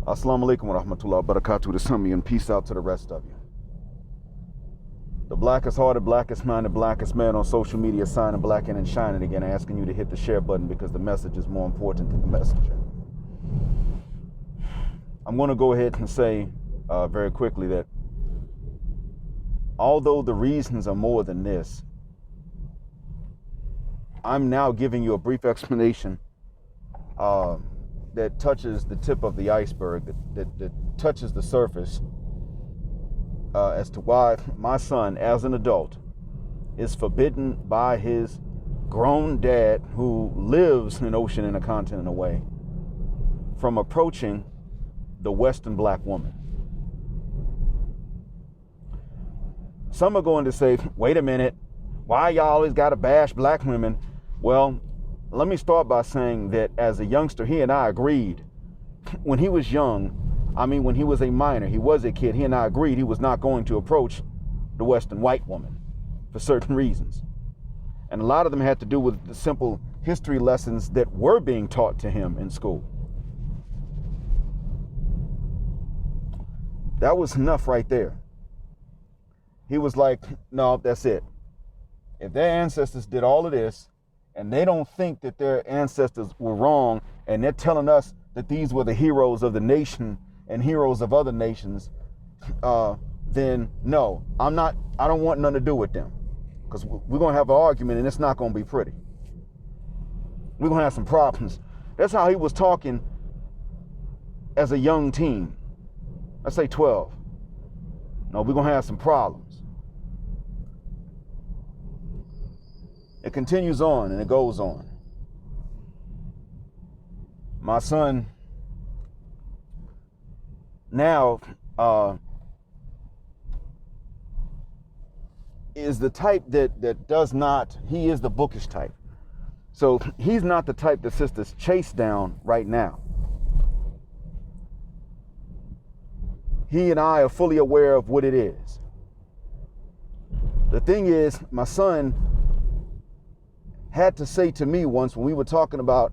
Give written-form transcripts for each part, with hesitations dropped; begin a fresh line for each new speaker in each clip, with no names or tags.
Assalamu alaikum wa rahmatullahi wa barakatuh to some of you, and peace out to the rest of you. The blackest hearted, blackest minded, blackest man on social media signing black and shining again, asking you to hit the share button because the message is more important than the messenger. I'm going to go ahead and say very quickly that although the reasons are more than this, I'm now giving you a brief explanation that touches the tip of the iceberg, that touches the surface as to why my son, as an adult, is forbidden by his grown dad, who lives in ocean and a continent away, from approaching the Western black woman. Some are going to say, wait a minute, why y'all always got to bash black women? Well, let me start by saying that as a youngster, he and I agreed when he was young, when he was a minor, he was a kid, he and I agreed he was not going to approach the Western white woman for certain reasons. And a lot of them had to do with the simple history lessons that were being taught to him in school. That was enough right there. He was like, no, that's it. If their ancestors did all of this, and they don't think that their ancestors were wrong, and they're telling us that these were the heroes of the nation and heroes of other nations, then no, I don't want nothing to do with them. Because we're going to have an argument, and it's not going to be pretty. We're going to have some problems. That's how he was talking as a young teen. Let's say 12. No, we're going to have some problems. It continues on and it goes on. My son now is the type that does not, he is the bookish type. So he's not the type that sisters chase down right now. He and I are fully aware of what it is. The thing is, my son had to say to me once when we were talking about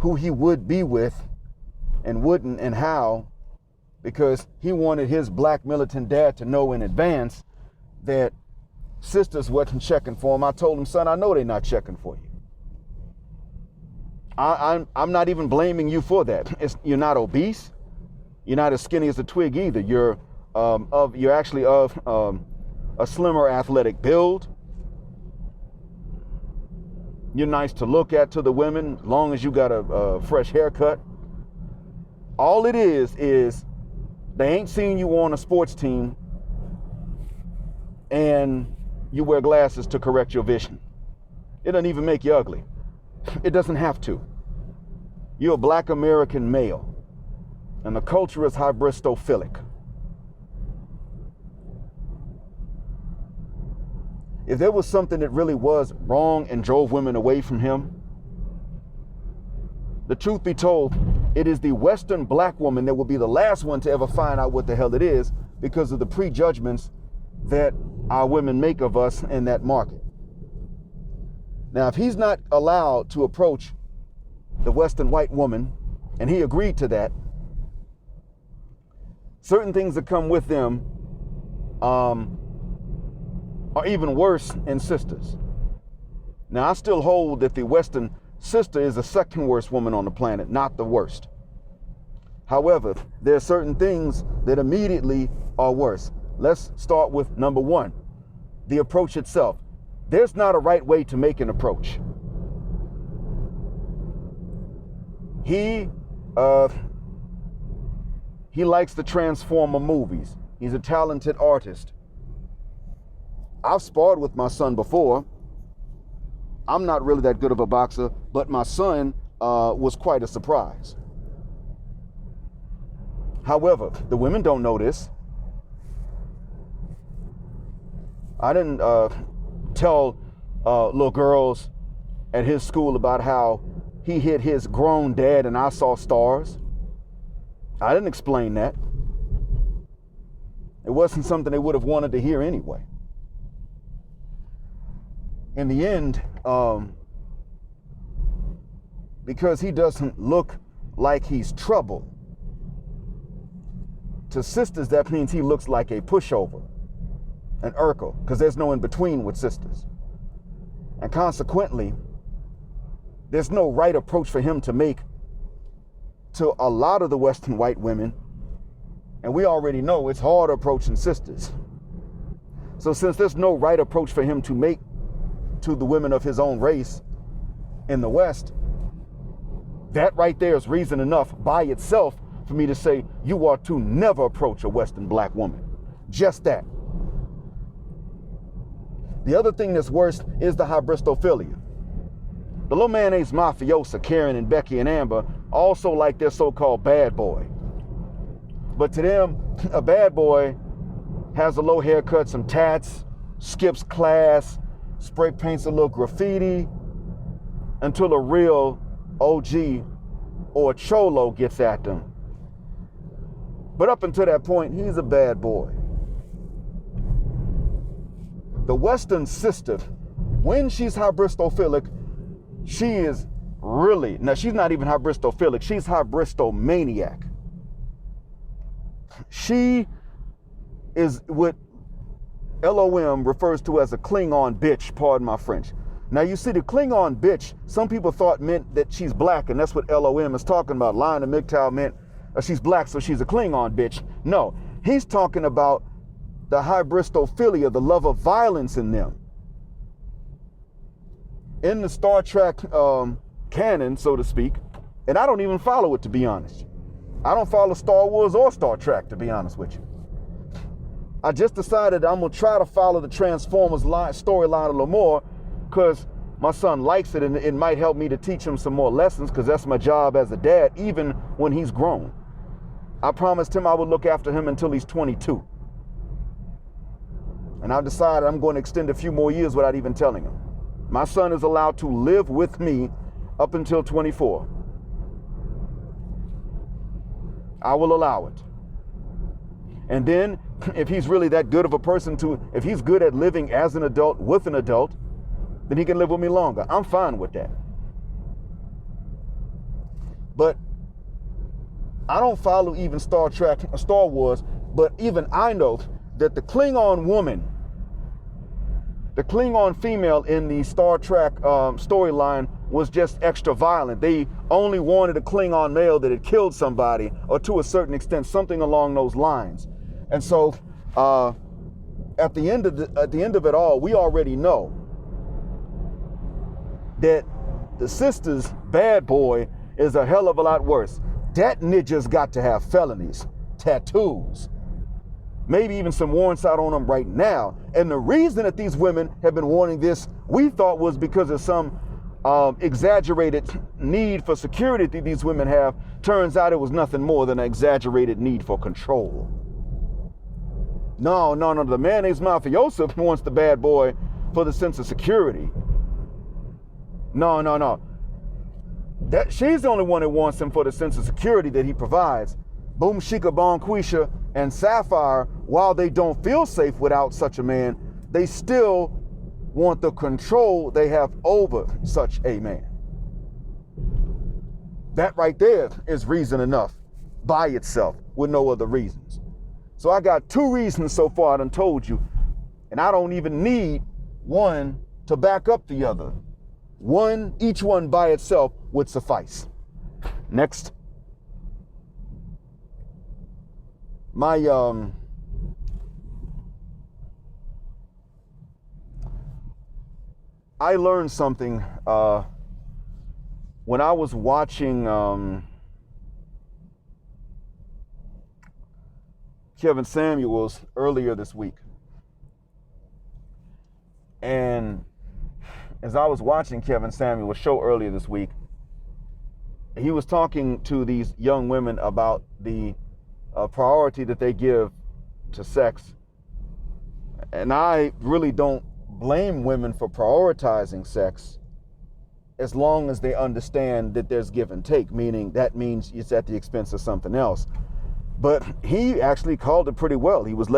who he would be with and wouldn't and how, because he wanted his black militant dad to know in advance that sisters wasn't checking for him. I told him, son, I know they're not checking for you. I'm not even blaming you for that. You're not obese. You're not as skinny as a twig either. You're actually of a slimmer athletic build. You're nice to look at to the women, as long as you got a fresh haircut. All it is they ain't seen you on a sports team and you wear glasses to correct your vision. It doesn't even make you ugly. It doesn't have to. You're a black American male, and the culture is Hybristophilic. If there was something that really was wrong and drove women away from him, the truth be told, it is the Western black woman that will be the last one to ever find out what the hell it is because of the prejudgments that our women make of us in that market. Now, if he's not allowed to approach the Western white woman, and he agreed to that, certain things that come with them are even worse in sisters. Now, I still hold that the Western sister is the second worst woman on the planet, not the worst. However, there are certain things that immediately are worse. Let's start with number one, the approach itself. There's not a right way to make an approach. He likes the Transformer movies. He's a talented artist. I've sparred with my son before. I'm not really that good of a boxer, but my son was quite a surprise. However, the women don't know this. I didn't tell little girls at his school about how he hit his grown dad and I saw stars. I didn't explain that. It wasn't something they would have wanted to hear anyway. In the end, because he doesn't look like he's trouble, to sisters, that means he looks like a pushover, an Urkel, because there's no in between with sisters. And consequently, there's no right approach for him to make to a lot of the Western white women. And we already know it's hard approaching sisters. So since there's no right approach for him to make to the women of his own race in the West, that right there is reason enough by itself for me to say you are to never approach a Western black woman. Just that. The other thing that's worse is the Hybristophilia. The little mayonnaise mafiosa, Karen and Becky and Amber, also like their so-called bad boy. But to them, a bad boy has a low haircut, some tats, skips class, spray paints a little graffiti, until a real OG or a cholo gets at them. But up until that point, he's a bad boy. The Western sister, when she's hybristophilic, she is really, now she's not even hybristophilic, she's hybristomaniac. She is what LOM refers to as a Klingon bitch, pardon my French. Now you see, the Klingon bitch, some people thought meant that she's black, and that's what LOM is talking about. Lion and MGTOW meant she's black, so she's a Klingon bitch. No, he's talking about the hybristophilia, the love of violence in them. In the Star Trek canon, so to speak, and I don't even follow it, to be honest. I don't follow Star Wars or Star Trek, to be honest with you. I just decided I'm going to try to follow the Transformers storyline a little more because my son likes it, and it might help me to teach him some more lessons, because that's my job as a dad, even when he's grown. I promised him I would look after him until he's 22. And I've decided I'm going to extend a few more years without even telling him. My son is allowed to live with me up until 24. I will allow it. And then, if he's really that good of a person if he's good at living as an adult with an adult, then he can live with me longer. I'm fine with that. But I don't follow even Star Trek or Star Wars, but even I know that the Klingon woman, the Klingon female in the Star Trek storyline was just extra violent. They only wanted a Klingon male that had killed somebody, or to a certain extent, something along those lines. And so, at the end of it all, we already know that the sister's bad boy is a hell of a lot worse. That ninja's got to have felonies, tattoos, maybe even some warrants out on them right now. And the reason that these women have been wanting this, we thought, was because of some exaggerated need for security that these women have. Turns out it was nothing more than an exaggerated need for control. No, the mayonnaise mafiosa wants the bad boy for the sense of security. No. She's the only one that wants him for the sense of security that he provides. Boom Shika Bonquisha and Sapphire, while they don't feel safe without such a man, they still want the control they have over such a man. That right there is reason enough by itself, with no other reasons. So I got 2 reasons so far I done told you, and I don't even need one to back up the other. Each one by itself would suffice. Next. I learned something when I was watching Kevin Samuels earlier this week. And as I was watching Kevin Samuels' show earlier this week, he was talking to these young women about the priority that they give to sex. And I really don't blame women for prioritizing sex, as long as they understand that there's give and take, meaning that means it's at the expense of something else. But he actually called it pretty well. He was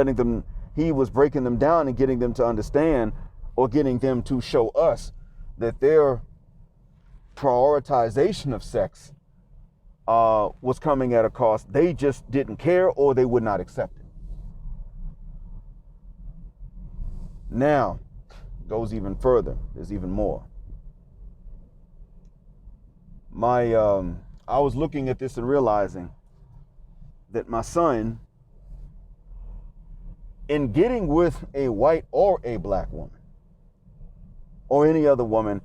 breaking them down and getting them to understand, or getting them to show us that their prioritization of sex was coming at a cost. They just didn't care, or they would not accept it. Now, goes even further. There's even more. I was looking at this and realizing that my son, in getting with a white or a black woman, or any other woman,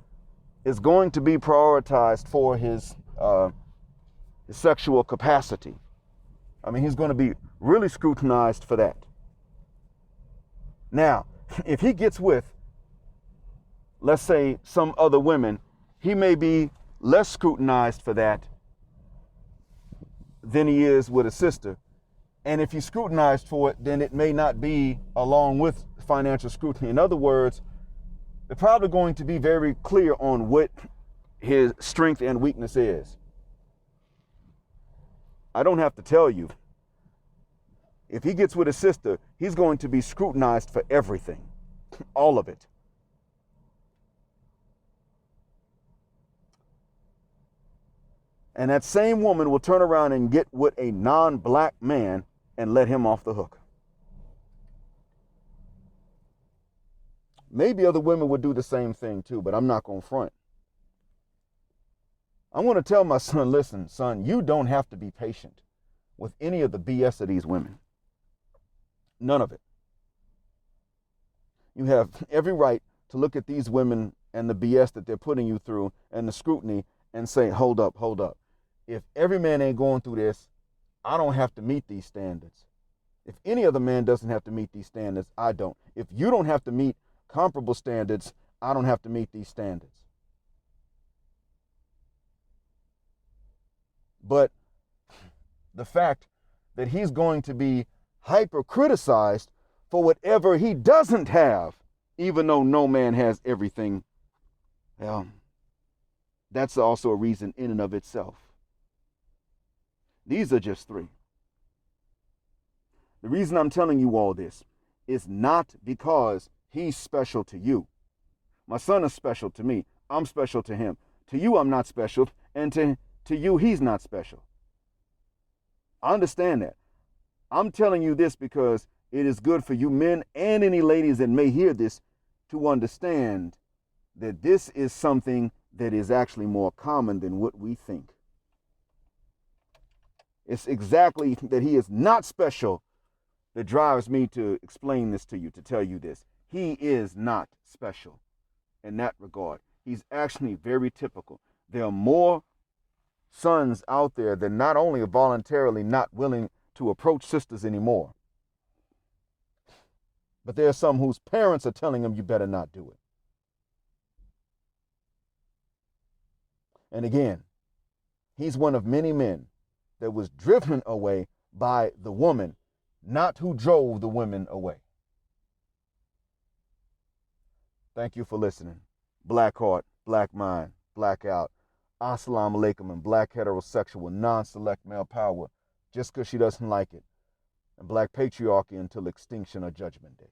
is going to be prioritized for his sexual capacity. I mean, he's going to be really scrutinized for that. Now, if he gets with, let's say, some other women, he may be less scrutinized for that than he is with a sister. And if he's scrutinized for it, then it may not be along with financial scrutiny. In other words, they're probably going to be very clear on what his strength and weakness is. I don't have to tell you. If he gets with a sister, he's going to be scrutinized for everything, all of it. And that same woman will turn around and get with a non-black man and let him off the hook. Maybe other women would do the same thing too, but I'm not going to front. I want to tell my son, listen, son, you don't have to be patient with any of the BS of these women. None of it. You have every right to look at these women and the BS that they're putting you through and the scrutiny and say, hold up. If every man ain't going through this, I don't have to meet these standards. If any other man doesn't have to meet these standards, I don't. If you don't have to meet comparable standards, I don't have to meet these standards. But the fact that he's going to be hyper criticized for whatever he doesn't have, even though no man has everything, well, that's also a reason in and of itself. These are just three. The reason I'm telling you all this is not because he's special to you. My son is special to me. I'm special to him. To you, I'm not special. And to you, he's not special. I understand that. I'm telling you this because it is good for you men and any ladies that may hear this to understand that this is something that is actually more common than what we think. It's exactly that he is not special that drives me to explain this to you, to tell you this. He is not special in that regard. He's actually very typical. There are more sons out there that not only are voluntarily not willing to approach sisters anymore, but there are some whose parents are telling them you better not do it. And again, he's one of many men that was driven away by the woman, not who drove the women away. Thank you for listening. Black heart, black mind, blackout. Assalamu alaikum, and black heterosexual non-select male power just because she doesn't like it. And black patriarchy until extinction or judgment day.